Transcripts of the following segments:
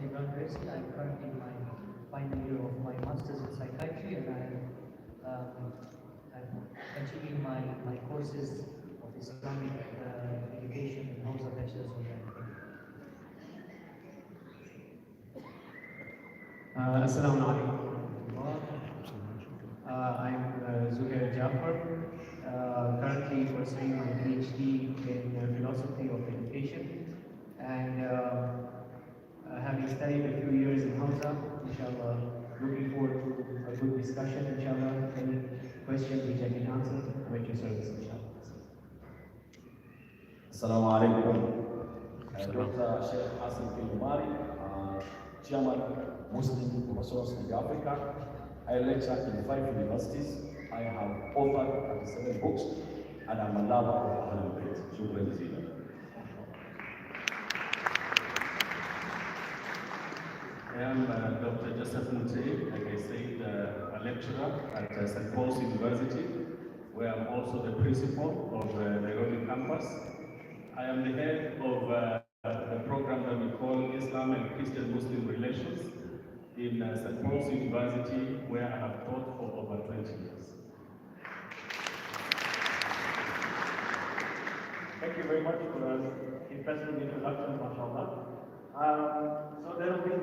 I'm currently in my final year of my master's in psychiatry, and I'm continuing my courses of Islamic education in Hausa Bachelor's of Assalamu alaikum. I'm Zuhair Jaffer, currently pursuing my PhD in philosophy of education, and having studied a few years in Hausa, inshallah, looking forward to a good discussion, inshallah. Any questions which I can answer, I'm at your service, inshallah. Assalamu alaikum. Dr. Sheikh Hassan Kilumari, Chairman Muslim Professors in Africa. I lecture in 5 universities. I have authored 37 books, and I'm a lover of Ahlul Bayt. Shukran jazeelan. I am Dr. Joseph Mute, like I said, a lecturer at St. Paul's University, where I'm also the principal of the Nairobi campus. I am the head of the program that we call Islam and Christian Muslim Relations in St. Paul's University, where I have taught for over 20 years. Thank you very much for the impressive introduction, mashallah. So there will be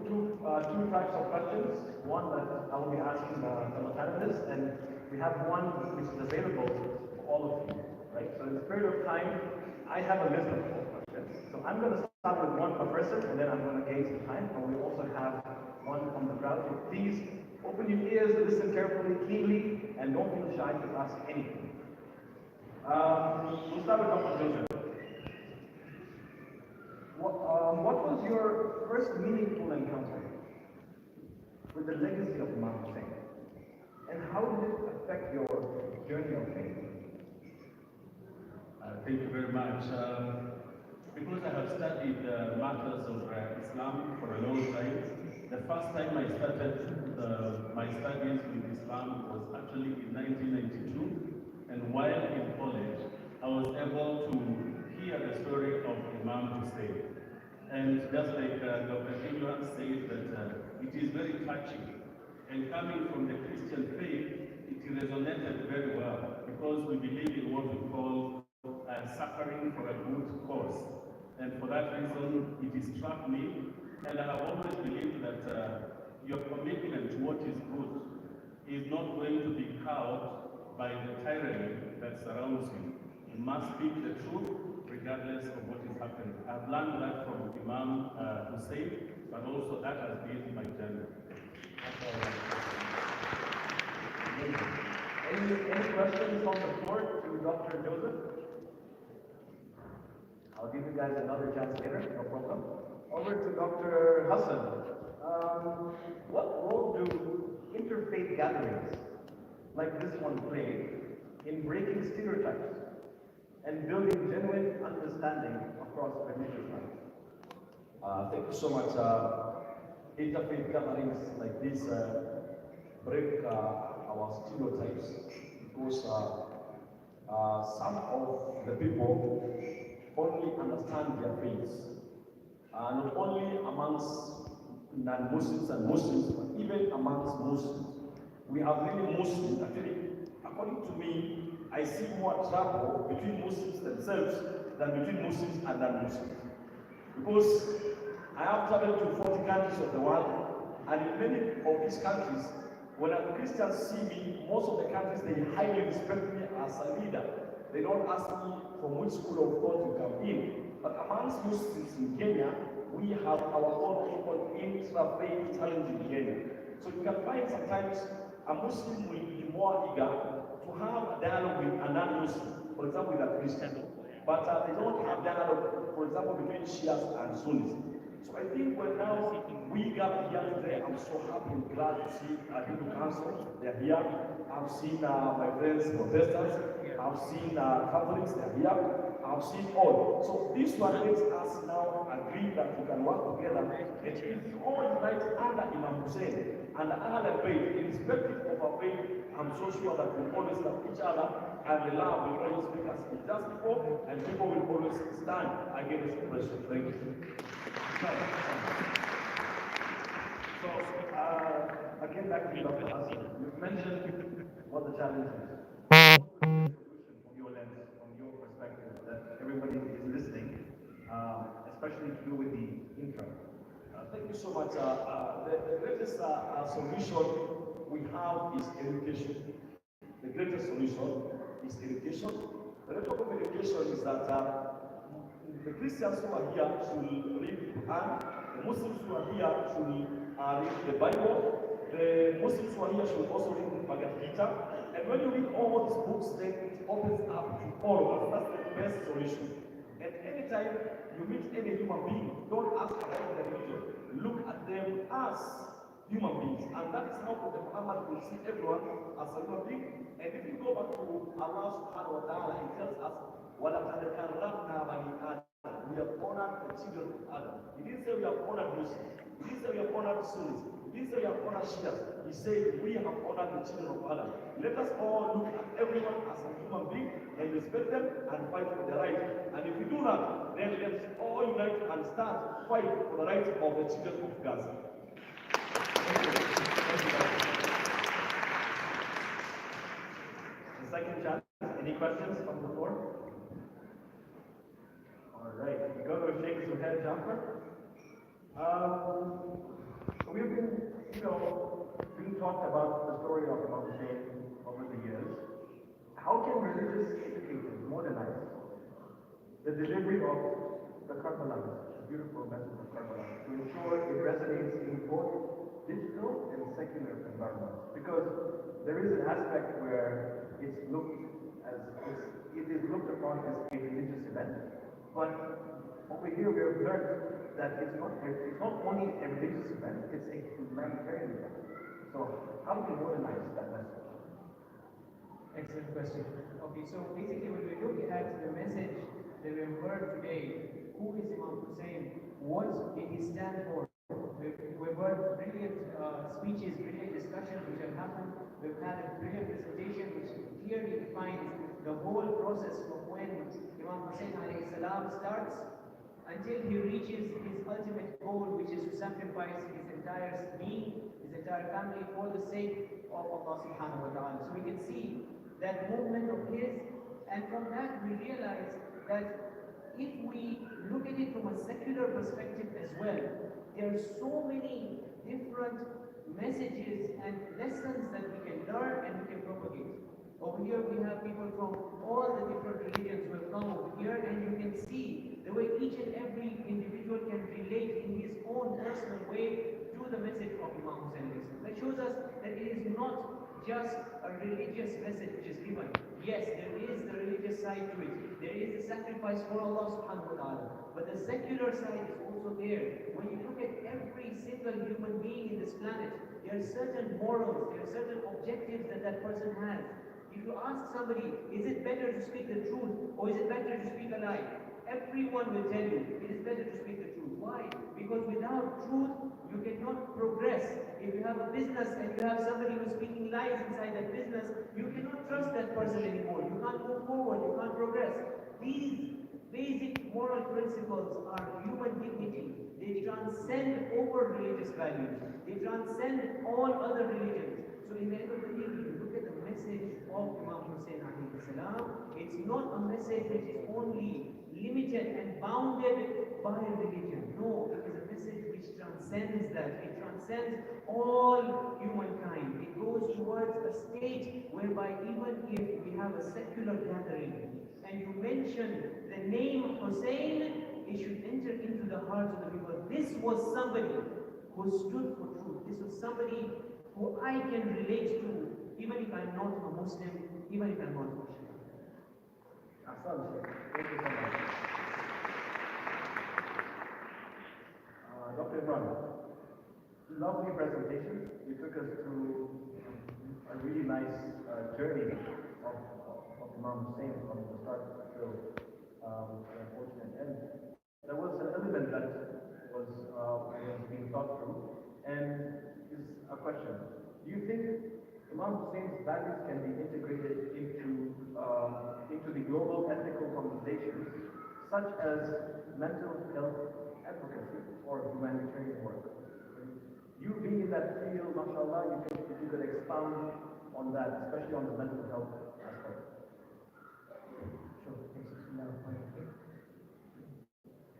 two types of questions. One that I will be asking the fellow panelists, and we have one which is available for all of you, right? So in the period of time, I have a list of 4 questions. So I'm going to start with one per person, and then I'm going to gauge the time. And we also have one from the crowd. So please open your ears, listen carefully, keenly, and don't feel shy to ask anything. We'll start with Dr. Joseph. What was your first meaningful encounter with the legacy of Imam Hussein? And how did it affect your journey of faith? Thank you very much. Because I have studied matters of Islam for a long time, the first time I started my studies with Islam was actually in 1992. And while in college, I was able to hear the story of Imam Hussein. And just like Dr. Imran said, that it is very touching. And coming from the Christian faith, it resonated very well because we believe in what we call suffering for a good cause. And for that reason, it struck me. And I have always believed that your commitment to what is good is not going to be cowed by the tyranny that surrounds you. You must speak the truth regardless of what is happening. I've learned that from Imam Hussein, but also that has been my journey. Any questions on the floor to Dr. Joseph? I'll give you guys another chance later, no problem. Over to Dr. Hassan. What role do interfaith gatherings like this one play in breaking stereotypes and building genuine understanding across religious lines? Thank you so much. Interfaith gatherings like this break our stereotypes because some of the people only understand their faiths, not only amongst non-Muslims and Muslims, but even amongst Muslims. We are really Muslims. Actually, according to me, I see more trouble between Muslims themselves than between Muslims and non-Muslims. Because I have traveled to 40 countries of the world, and in many of these countries, when Christians see me, most of the countries, they highly respect me as a leader. They don't ask me from which school of thought you come in. But amongst Muslims in Kenya, we have our own so-called intra-faith challenge in Kenya. So you can find sometimes a Muslim will be more eager to have a dialogue with a non-Muslim, for example, with a Christian. But they don't have dialogue, for example, between Shias and Sunnis. So I think when now we gather here today, I'm so happy and glad to see Hindu Council, they're here. I've seen my friends Protestants, I've seen Catholics, they're here. I've seen all. So this one makes us now agree that we can work together. And if we all unite under Imam Hussein and Ahlul Bayt, irrespective of our faith, I'm so sure that we'll always love each other and the love will always make us just before, and people will always stand against oppression. Thank you. back to you, Dr. Hassan. You've mentioned what the challenge is. What would be the solution from your lens, from your perspective, that everybody is listening, especially to do with the intro? Thank you so much. The greatest solution we have is education. The greatest solution is education. The network of education is that the Christians who are here should read the Quran, the Muslims who are here should read the Bible, the Muslims who are here should also read the Bhagavad Gita. And when you read all these books, then it opens up to all of us. That's the best solution. And anytime you meet any human being, don't ask about their religion. Look at them as human beings. And that is how Prophet Muhammad will see everyone as a human being. And if you go back to Allah subhanahu wa ta'ala, he tells us, وَلَقَدْ كَرَّمْنَا بَنِي آدَمَ. We have honored the children of Adam. He didn't say we have honored Muslims. He didn't say we have honored Sunnis. He didn't say we have honored Shias. He said we have honored the children of Adam. Let us all look at everyone as a human being and respect them and fight for their rights. And if we do that, then let's all unite and start fight for the rights of the children of Gaza. Thank you. Thank you. The second chance, any questions from the floor? All right, we go to Sheikh Suhail Jaffer. We've been, being taught about the story of Imam Hussein over the years. How can religious educators modernize the delivery of the Karbala, the beautiful message of Karbala, to ensure it resonates in both digital and secular environments? Because there is an aspect where it is looked upon as a religious event, but over here we have learned that it's not only a religious event, it's a humanitarian event. So how do we modernize that message? Excellent question. Okay, so basically when we look at the message that we have heard today, who is Imam Hussein? What did he stand for? We've heard brilliant speeches, brilliant discussions which have happened. We've had a brilliant presentation which clearly defines the whole process from when Imam Hussein starts until he reaches his ultimate goal, which is to sacrifice his entire being, his entire family for the sake of Allah subhanahu wa ta'ala. So we can see that movement of his, and from that we realize that if we look at it from a secular perspective as well, there are so many different messages and lessons that we can learn and we can propagate. Over here we have people from all the different religions who have come over here, and you can see the way each and every individual can relate in his own personal way to the message of Imam Hussein. That shows us that it is not just a religious message which is given. Yes, there is the religious side to it. There is the sacrifice for Allah subhanahu wa ta'ala. But the secular side is also there. When you look at every single human being in this planet, there are certain morals, there are certain objectives that that person has. If you ask somebody, is it better to speak the truth or is it better to speak a lie? Everyone will tell you, it is better to speak the truth. Why? Because without truth, you cannot progress. If you have a business and you have somebody who's speaking lies inside that business, you cannot trust that person anymore. You can't move forward, you can't progress. These basic moral principles are human dignity. They transcend over religious values. They transcend all other religions. So in the end of the day, when you look at the message of Imam Hussein alayhi salam, it's not a message which is only limited and bounded by religion. No, it is a message which transcends that. It transcends all humankind. It goes towards a state whereby even if we have a secular gathering and you mention the name Hussein, it should enter into the hearts of the people. This was somebody who stood for truth. This was somebody who I can relate to, even if I'm not a Muslim, even if I'm not a Muslim. Thank you so much. Dr. Imran, lovely presentation. You took us through a really nice journey of Imam Hussein from the start till the unfortunate end. There was an element that was being thought through, and is a question. Do you think Imam Hussein's values can be integrated into the global ethical conversations, such as mental health advocacy or humanitarian work? Do You being in that field, mashallah, you could expound on that, especially on the mental health aspect. Sure.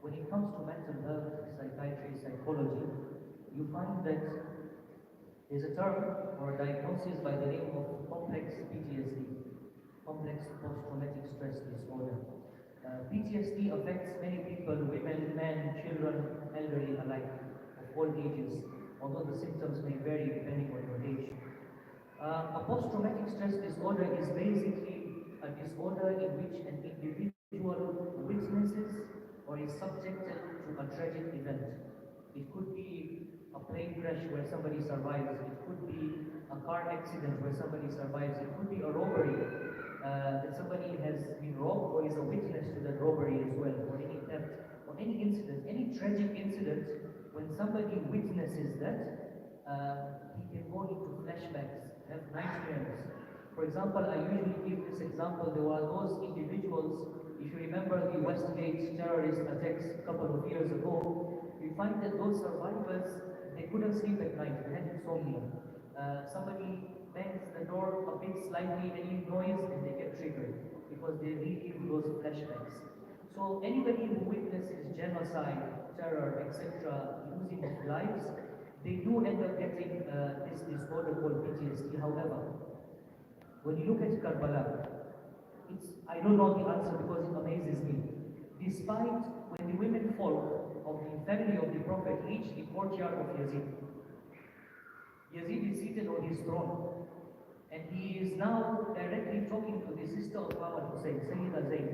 When it comes to mental health, psychiatry, psychology, you find that there's a term or a diagnosis by the name of complex PTSD, complex post-traumatic stress disorder. PTSD affects many people, women, men, children, elderly alike, of all ages, although the symptoms may vary depending on your age. A post-traumatic stress disorder is basically a disorder in which an individual witnesses or is subjected to a tragic event. It could be a plane crash where somebody survives. It could be a car accident where somebody survives. It could be a robbery that somebody has been robbed or is a witness to that robbery as well, or any theft, or any incident, any tragic incident. When somebody witnesses that, he can go into flashbacks, have nightmares. For example, I usually give this example. There were those individuals, if you remember the Westgate terrorist attacks a couple of years ago, you find that those survivors, they couldn't sleep at night, they had insomnia. Somebody bangs the door a bit slightly, any noise, and they get triggered because they relive those flashbacks. So anybody who witnesses genocide, terror, etc., losing of lives, they do end up getting this disorder called PTSD. However, when you look at Karbala, I don't know the answer because it amazes me. Despite when the women folk of the family of the Prophet reached the courtyard of Yazid, Yazid is seated on his throne, and he is now directly talking to the sister of Imam Hussein, Sayyida Zayd.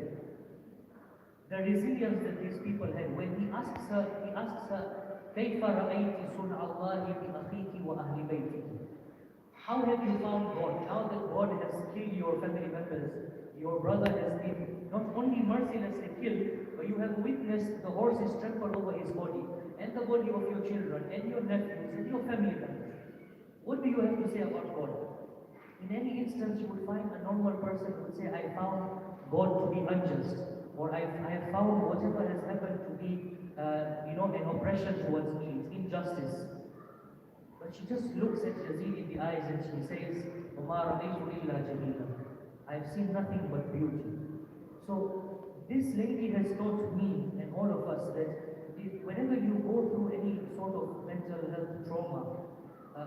The resilience that these people had, when he asks her, كيف رأيت صنع الله بأخيك وأهل بيتك? How have you found God? Now that God has killed your family members, your brother has been not only mercilessly killed, but you have witnessed the horses trample over his body, and the body of your children, and your nephews, and your family members. What do you have to say about God? In any instance, you would find a normal person who would say, I found God to be unjust, or I have found whatever has happened to be, an oppression towards me, it's injustice. But she just looks at Yazid in the eyes and she says, وَمَا رَأَيْتُ إِلَّا جَمِيلًا. I've seen nothing but beauty. So this lady has taught me and all of us that whenever you go through any sort of mental health trauma,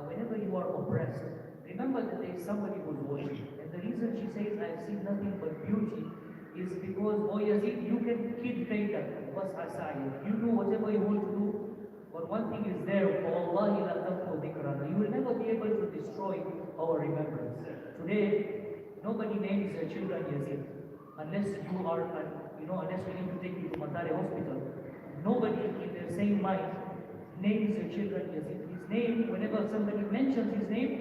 whenever you are oppressed, remember that there is somebody who's watching. And the reason she says, I've seen nothing but beauty, is because, oh Yazid, you can kid Kaidak, was asayid. You do whatever you want to do. But one thing is there, وَاللَّهِ لَا تَنْفُ ذِكْرَنَا. You will never be able to destroy our remembrance. Today, nobody names their children Yazid. Unless you are, unless we need to take you to Matare Hospital. Nobody in their same mind names their children Yazid. His name, whenever somebody mentions his name,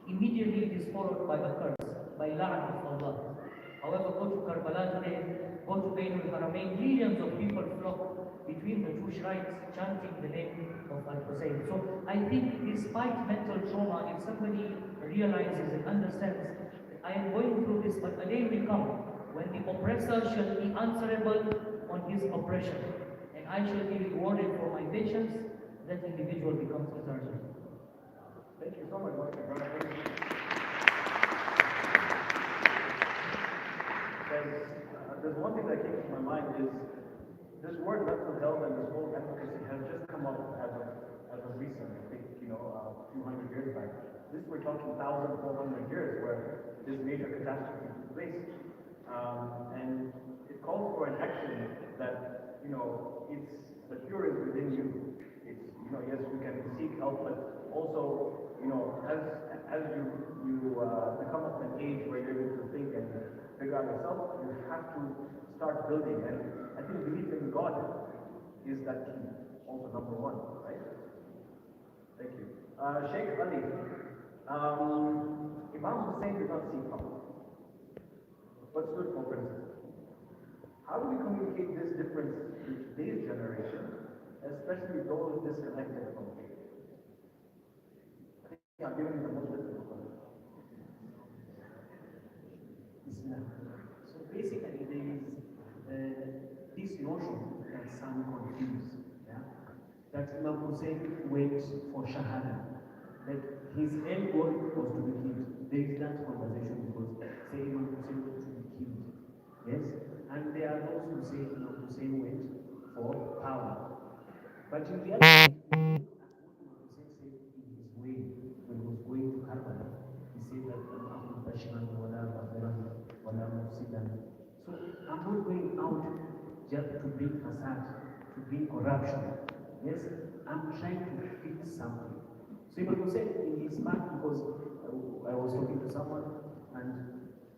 immediately it is followed by a curse, by la'an of Allah. However, go to Karbala today, go to Bainul Haramain, millions of people flock between the two shrines chanting the name of Al-Hussein. So I think despite mental trauma, if somebody realizes and understands that I am going through this, but a day will come when the oppressor shall be answerable on his oppression, and I shall be rewarded for my patience, that individual becomes eternal. Thank you so much, there's one thing that came to my mind is this word mental health and this whole advocacy has just come up as of recent, I think, a few hundred years back. This we're talking 1,400 years where this major catastrophe took place. And it calls for an action that, it's the cure is within you. It's, yes, we can seek help, but also, as you become of an age where you're able to think and figure out yourself, you have to start building. And I think belief in God is that key, also number one, right? Thank you. Sheikh Ali, Imam Hussein did not seek help, but stood for principle. How do we communicate this difference to today's generation, especially those disconnected from faith? I think I'm giving you the most difficult one. So basically, there is this notion that some confuse, that Imam Hussein went for Shahada. Like his end goal was to be killed. There is that conversation because say Imam Hussein went to be killed. Yes? And there are those who say Imam Hussein went for power. But in reality, Imam Hussein said in his way when he was going to Karbala, he said that I'm Bashiran wala Bafiran wala Mufsidan. So I'm not going out just to bring facade, to bring corruption. Yes, I'm trying to fix something. So Imam Hussein in his part, because I was talking to someone and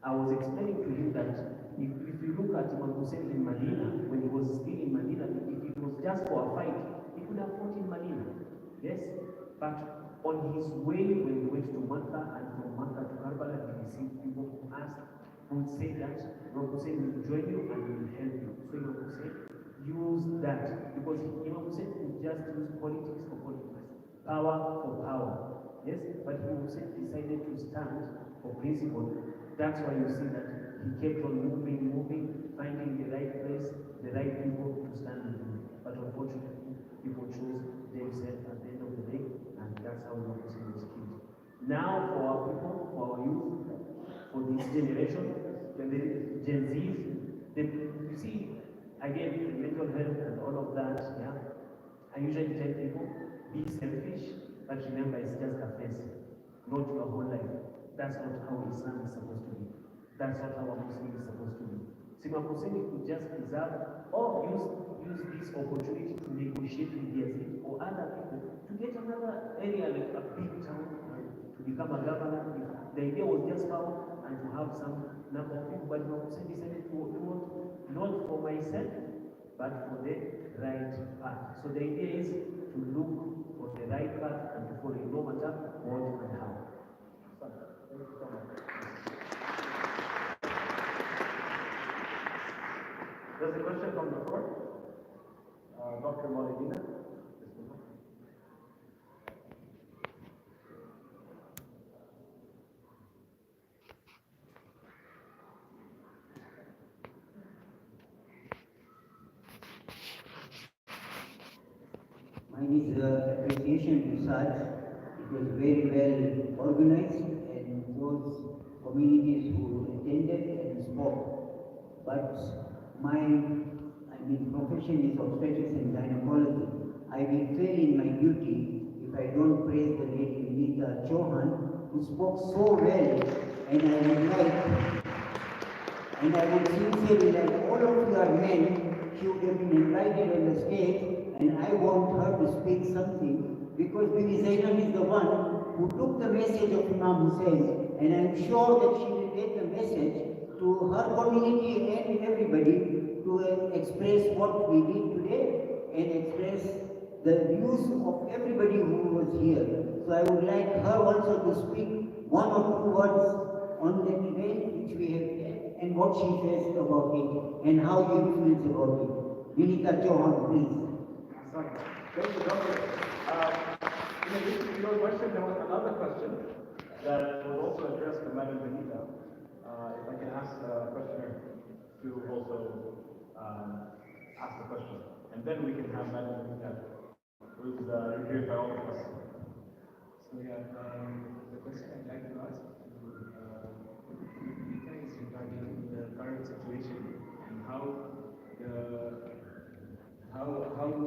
I was explaining to him that if you look at Imam Hussein in Medina, when he was still in Medina, if it was just for a fight, he could have fought in Medina. Yes? But on his way, when he went to Makkah and from Makkah to Karbala, he received people who asked, who would say that Imam Hussein will join you and will help you. So Imam Hussein used that because Imam Hussein would just use politics for politics, power for power. Yes? But Imam Hussein decided to stand for principle. That's why you see that he kept on moving, finding the right place, the right people to stand with him. But unfortunately, people chose themselves at the end of the day, and that's how Imam Hussein was killed. Now, for our people, for our youth, for this generation, the Gen Zs, you see, again, mental health and all of that, yeah. I usually tell people, be selfish, but remember it's just a phase, not your whole life. That's not how Islam is supposed to be. That's not how a Muslim is supposed to be. So Imam Hussein could just preserve or use this opportunity to negotiate with Yazid or other people to get another area like a big town to become a governor. The idea was just power and to have some number of people, but Imam Hussein decided to do not for myself, but for the right path. So the idea is to look for the right path and to follow no matter what and how. Thank you so much. There's a question from the floor. Dr. Maulidina. Mine is appreciation to SAAJ. It was very well organized and those communities who attended and spoke. But profession is obstetrics and gynecology. I will fail in my duty if I don't praise the lady Nita Chauhan, who spoke so well, and I would sincerely like all of you are men, she would have been invited on the stage, and I want her to speak something, because Bibi Zainab is the one who took the message of Imam Hussein, and I'm sure that she will get the message to her community and everybody to express what we did today and express the views of everybody who was here. So I would like her also to speak one or two words on the event which we have had and what she says about it and how you feels about it. Vinita Chauhan, please. Sorry. Thank you, Doctor. In addition to your question, there was another question that was also addressed to Madam Vinita. If I can ask the questioner to also ask the question. And then we can have Madam Vinita, who is reviewed by all of us. So the question I'd like to ask Nita is regarding the current situation and how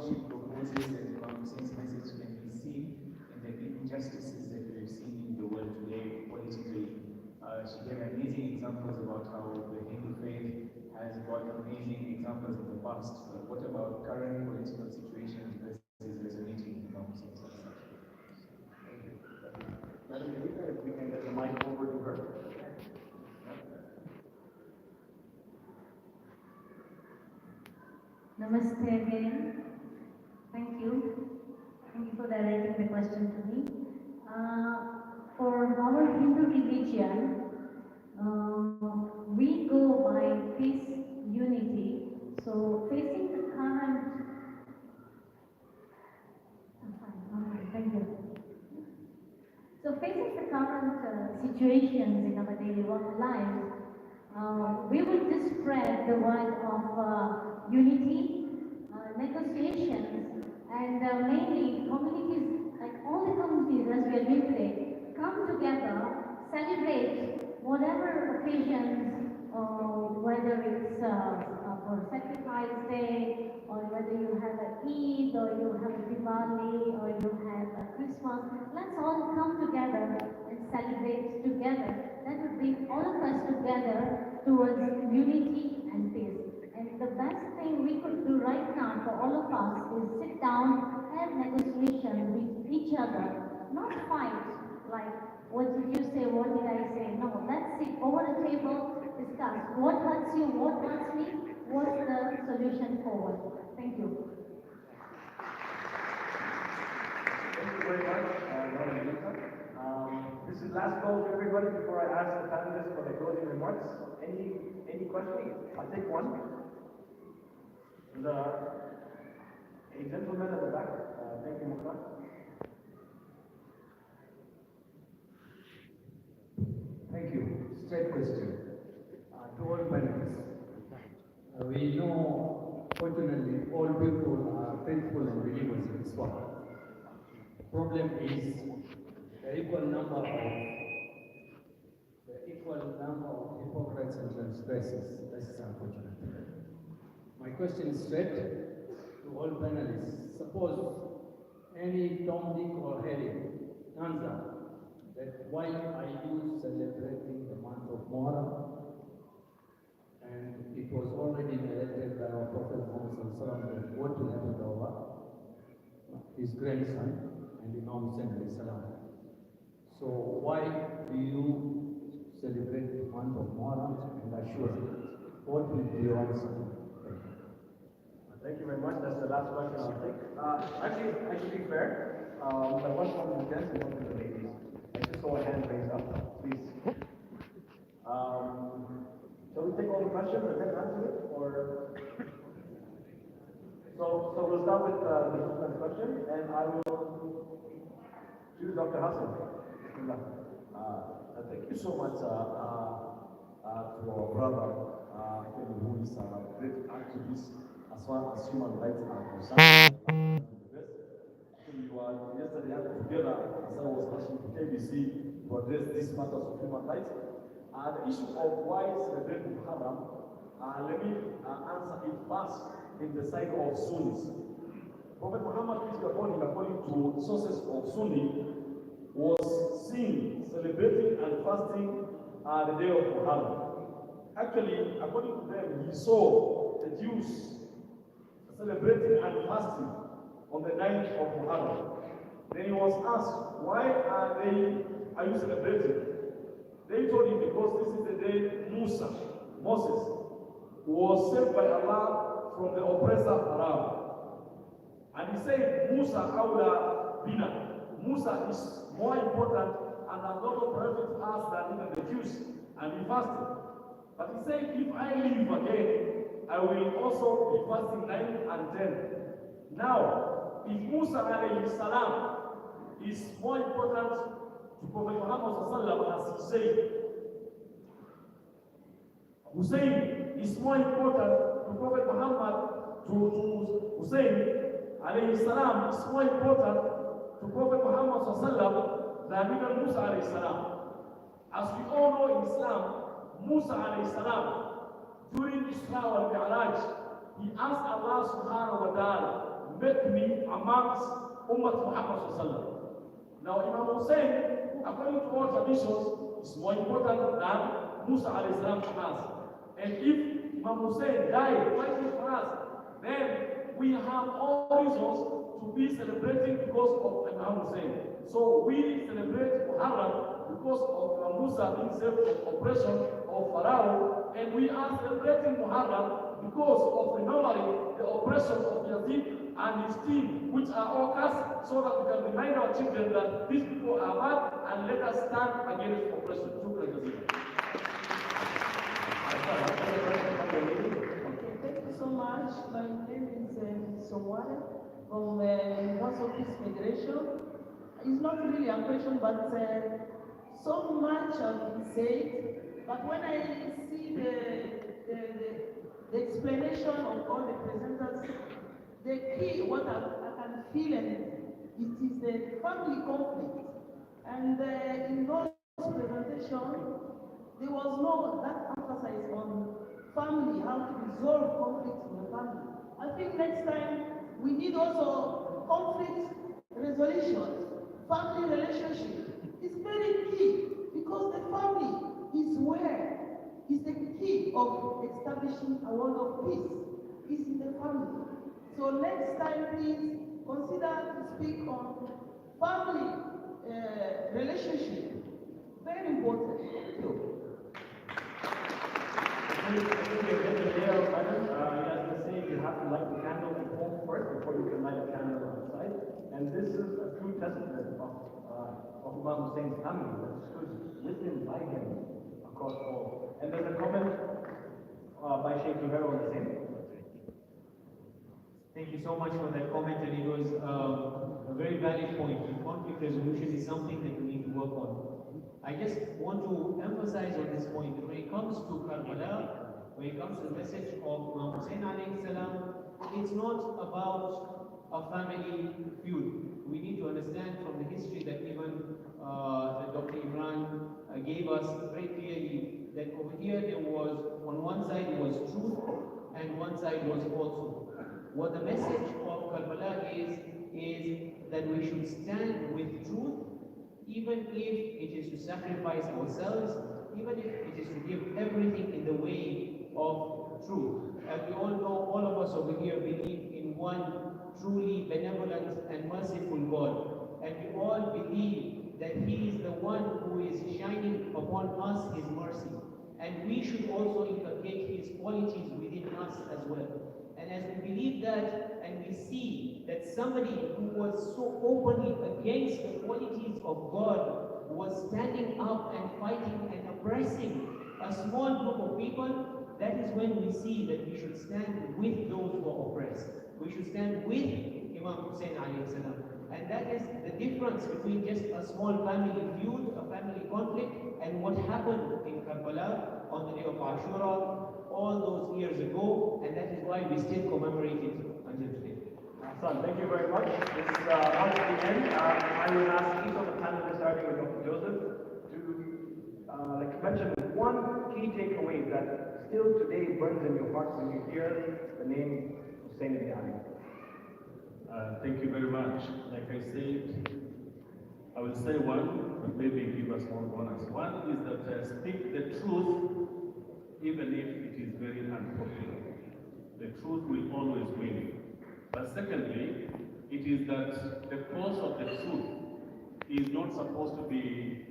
she proposes that Imam Hussein's message can be seen in the injustices that we have seen in the world today politically. She gave amazing examples about how the Hindu faith has got amazing examples in the past. But what about current political situations that is resonating in Imam Hussein's message? Madam Vinita, if we can get the mic over to her. Namaste again. Thank you. Thank you for directing the question to me. For our Hindu religion, we go by peace, unity. So facing the current, thank you. So facing the current situations in our daily life, we will just spread the word of unity, negotiations, and mainly communities, like all the communities as we are doing today, come together, celebrate whatever occasions, whether it's for Sacrifice Day, or whether you have a Eid, or you have a Diwali, or you have a Christmas. Let's all come together and celebrate together. That would bring all of us together towards unity and peace. And the best thing we could do right now for all of us is sit down, have negotiation with each other, not fight like, what did you say, what did I say? No, let's sit over the table, discuss what hurts you, what hurts me, what's the solution forward. Thank you. Thank you very much, Madam Lisa. This is last call for everybody before I ask the panelists for their closing remarks. Any questions? I'll take one. A gentleman at the back. Thank you, Mukhtar. Thank you. Straight question. To all panelists. We know, fortunately, all people are faithful and believers in Islam. The problem is the equal number of hypocrites and transgressors. This is unfortunate. My question is straight to all panelists. Suppose any Tom, Dick, or Harry answer that why are you celebrating the month of Muharram? And it was already narrated by our Prophet Muhammad that what will happen to his grandson and Imam Hussein. So why do you celebrate the month of Muharram and Ashura? What will be your answer? Thank you very much. That's the last question I'll take. Actually, to be fair, the one from the gents and one from the ladies. I just saw a hand raised up. Please. Shall we take all the questions and then answer it, or? So we'll start with the gentleman's question, and I will choose Dr. Hassan. Bismillah. Thank you so much to our brother who is a great activist as far as human rights are concerned. We were yesterday together as I was rushing to KBC to address these matters of human rights. The issue of why celebrate Muharram, let me answer it first in the side of Sunnis. Prophet Muhammad, peace be upon him, according to sources of Sunni, was seen celebrating and fasting the day of Muharram. Actually, according to them, he saw the Jews celebrating and fasting on the night of Muharram. Then he was asked, why are you celebrating? They told him because this is the day Moses, was saved by Allah from the oppressor Pharaoh. And he said, Musa awla bina. Musa is more important and has not priority to us than even the Jews. And he fasted. But he said, if I live again, I will also be fasting 9 and 10. Now, if Musa alayhi salam is more important to Prophet Muhammad as he said, Hussein is more important to Prophet Muhammad, to Hussein alayhi salam is more important to Prophet Muhammad than even Musa alayhi salam. As we all know in Islam, Musa alayhi salam, during Isra wal Mi'raj, he asked Allah subhanahu wa ta'ala, make me amongst Ummah Muhammad. Now Imam Hussein, according to all traditions, is more important than Musa alayhi salam to us. And if Imam Hussein died fighting for us, then we have all reasons to be celebrating because of Imam Hussein. So we celebrate Muharram because of Musa being saved from oppression of Pharaoh, and we are celebrating Muharram because of remembering the oppression of Yazid and his team, which are all cast, so that we can remind our children that these people are bad and let us stand against oppression. Thank you so much. My name is Somware from House of Peace Federation. It's not really a question, but so much has been said. But when I see the explanation of all the presenters, the key, what I can feel and It is a family conflict. And in those presentations, there was no that emphasis on family, how to resolve conflicts in the family. I think next time we need also conflict resolution, family relationship. It's very key because the family is the key of establishing a world of peace. Is in the family. So next time, please consider to speak on family relationship. Very important. Thank you. I think you get the layer of items. As they say, you have to light the candle at home first before you can light a candle outside. And this is a true testament of Imam Hussein's family that stood with him, by him, across all. And there's a comment by Sheikh Rivero on the same. Thank you so much for that comment, and it was a very valid point. Conflict resolution is something that we need to work on. I just want to emphasize on this point that when it comes to Karbala, when it comes to the message of Imam Hussein alayhi salam, it's not about a family feud. We need to understand from the history that even that Dr. Imran gave us very clearly that over here there was, on one side was truth and one side was falsehood. What the message of Karbala is that we should stand with truth, even if it is to sacrifice ourselves, even if it is to give everything in the way of truth. As we all know, all of us over here believe in one truly benevolent and merciful God. And we all believe that He is the one who is shining upon us His mercy. And we should also inculcate His qualities within us as well. And as we believe that, and we see that somebody who was so openly against the qualities of God was standing up and fighting and oppressing a small group of people, that is when we see that we should stand with those who are oppressed. We should stand with Imam Hussein alayhi salam. And that is the difference between just a small family feud, a family conflict, and what happened in Karbala on the day of Ashura all those years ago, and that is why we still commemorate it until today. Son, thank you very much. This is comes to the end. I will ask each of the panelists, starting with Dr. Joseph, to mention one key takeaway that still today burns in your heart when you hear the name Hussein ibn Ali. Thank you very much. Like I said, I will say one, but maybe give us one bonus. One is that speak the truth, even if it is very unpopular. The truth will always win. But secondly, it is that the cause of the truth is not supposed to be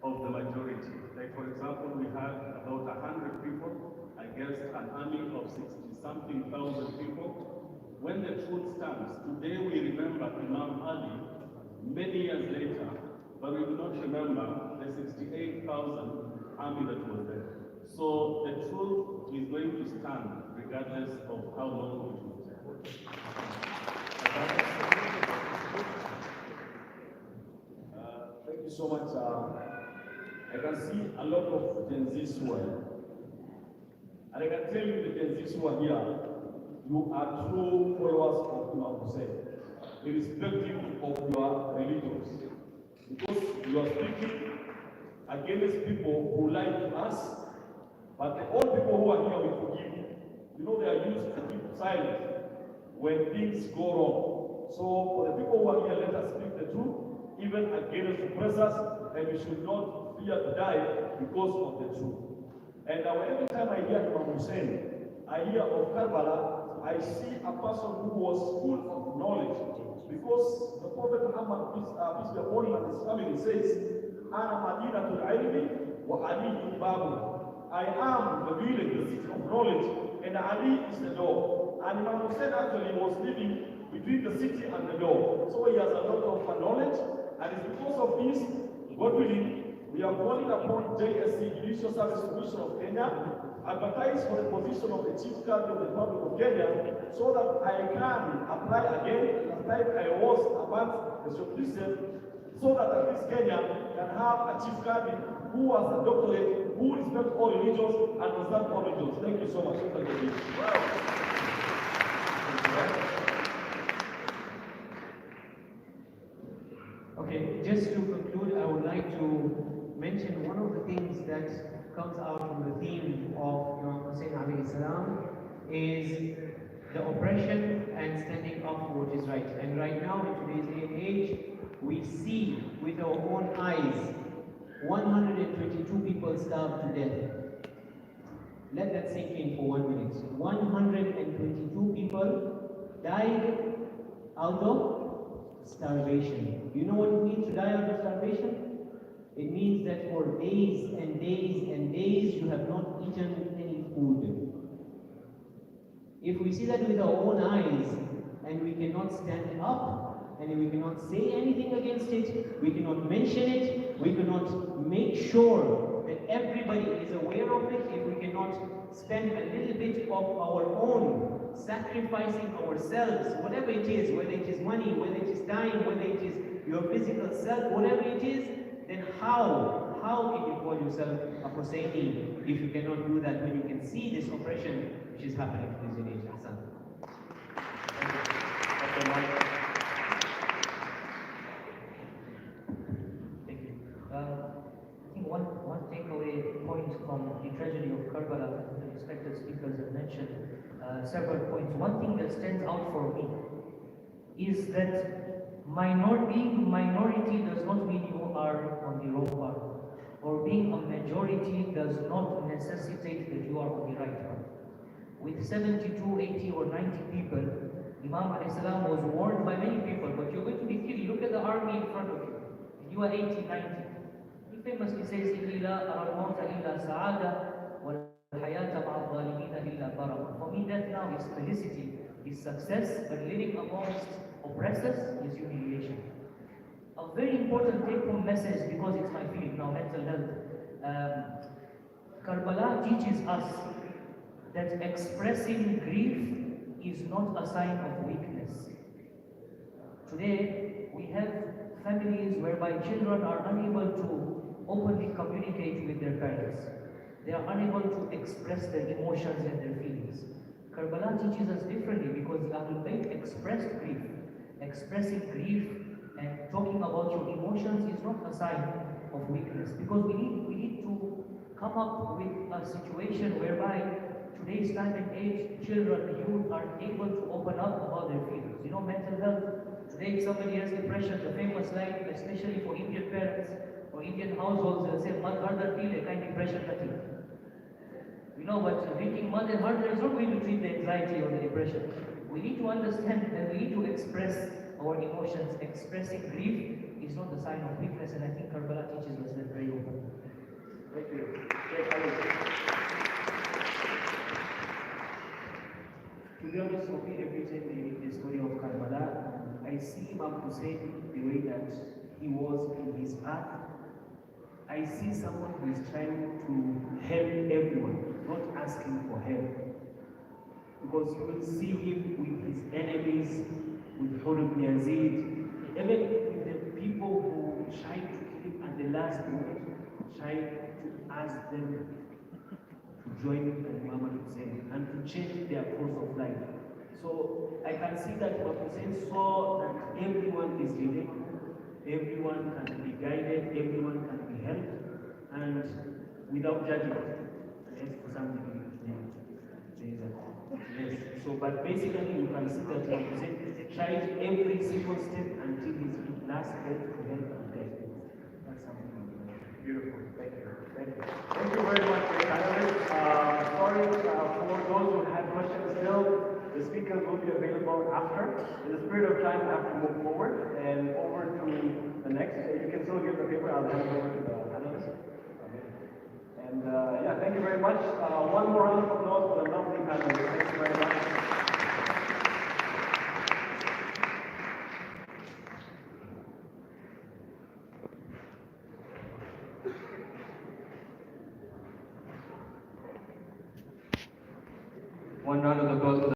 of the majority. Like for example, we had about 100 people against an army of 60-something thousand people. When the truth stands, today we remember Imam Ali many years later, but we do not remember the 68,000 army that was there. So the truth is going to stand regardless of how long it will take. Thank you so much. I can see a lot of Gen Zs who are here. And I can tell you the Gen Zs who are here, you are true followers of Imam Hussein, irrespective of your religions. Because you are speaking against people who lie to us, but all people who are here will forgive you. You know they are used to keep silent when things go wrong. So for the people who are here, let us speak the truth, even against oppressors, and we should not fear to die because of the truth. And every time I hear Imam Hussein, I hear of Karbala, I see a person who was full of knowledge. Because the Prophet Muhammad, peace be upon him, and his family says, Ana Madinatul Ilmi wa Ali Babu. I am the village, the city of knowledge, and Ali is the door. And Imam Hussein actually was living between the city and the door. So he has a lot of knowledge, and it's because of this, God willing, we are calling upon JSC, Judicial Service Commission of Kenya, advertise for the position of the Chief Cardinal of the Republic of Kenya, so that I can apply again, last time I was amongst the shortlisted, so that at least Kenya can have a Chief Cardinal who has a doctorate, who respects all religions and understands all religions. Thank you so much. Okay, just to conclude, I would like to mention one of the things that comes out from the theme of Imam Hussein alayhi salam is the oppression and standing up for what is right. And right now, in today's day and age, we see with our own eyes 122 people starved to death. Let that sink in for 1 minute. 122 people died out of starvation. You know what it means to die out of starvation? It means that for days and days and days you have not eaten any food. If we see that with our own eyes and we cannot stand up and we cannot say anything against it, we cannot mention it, we cannot make sure that everybody is aware of it, if we cannot spend a little bit of our own sacrificing ourselves, whatever it is, whether it is money, whether it is time, whether it is your physical self, whatever it is, then how can you call yourself a Husseini if you cannot do that when you can see this oppression which is happening in this age? Hassan. Thank you. I think one takeaway point from the tragedy of Karbala, the respected speakers have mentioned several points. One thing that stands out for me is that being minority does not mean you are on the wrong path, or being a majority does not necessitate that you are on the right path. With 72, 80 or 90 people, Imam a.s. was warned by many people, but you're going to be killed. Look at the army in front of you. You are 80, 90. He famously says, for me, death now is felicity, is success, but living amongst oppressors is humiliation. A very important take-home message, because it's my field now, mental health. Karbala teaches us that expressing grief is not a sign of weakness. Today, we have families whereby children are unable to openly communicate with their parents. They are unable to express their emotions and their feelings. Karbala teaches us differently, because the Ahlul Bayt expressed grief. Expressing grief and talking about your emotions is not a sign of weakness, because we need to come up with a situation whereby today's time and age, children, youth are able to open up about their feelings. You know, mental health. Today, if somebody has depression, the famous line, especially for Indian parents or Indian households, they'll say, "Mad harder feel a kind depression nothing." You know, but drinking mud and harder is not going to treat the anxiety or the depression. We need to understand that we need to express our emotions. Expressing grief is not a sign of weakness, and I think Karbala teaches us that very openly. Thank you. To be honest, for me, every time I read the story of Karbala, I see Imam Hussein the way that he was in his path. I see someone who is trying to help everyone, not asking for help. Because you will see him with his enemies, with Hurub Yazid, even with the people who tried to kill him at the last moment, tried to ask them to join Imam Hussein and to change their course of life. So I can see that Imam Hussein saw that everyone is living, everyone can be guided, everyone can be helped, and without judgment. Yes, to some degree, yes. So, but basically, you can see that Imam Hussein tried every single step until his last breath to help and guide. That's something Beautiful. Thank you. Thank you. Thank you very much for your panelists. Sorry for those who had questions still. The speakers will be available after. In the spirit of time, we have to move forward and over to the next. You can still give the paper. I'll hand it over to the panelists. And yeah, thank you very much. One more round of applause for the lovely panelists. Thank you very much. One round of applause for the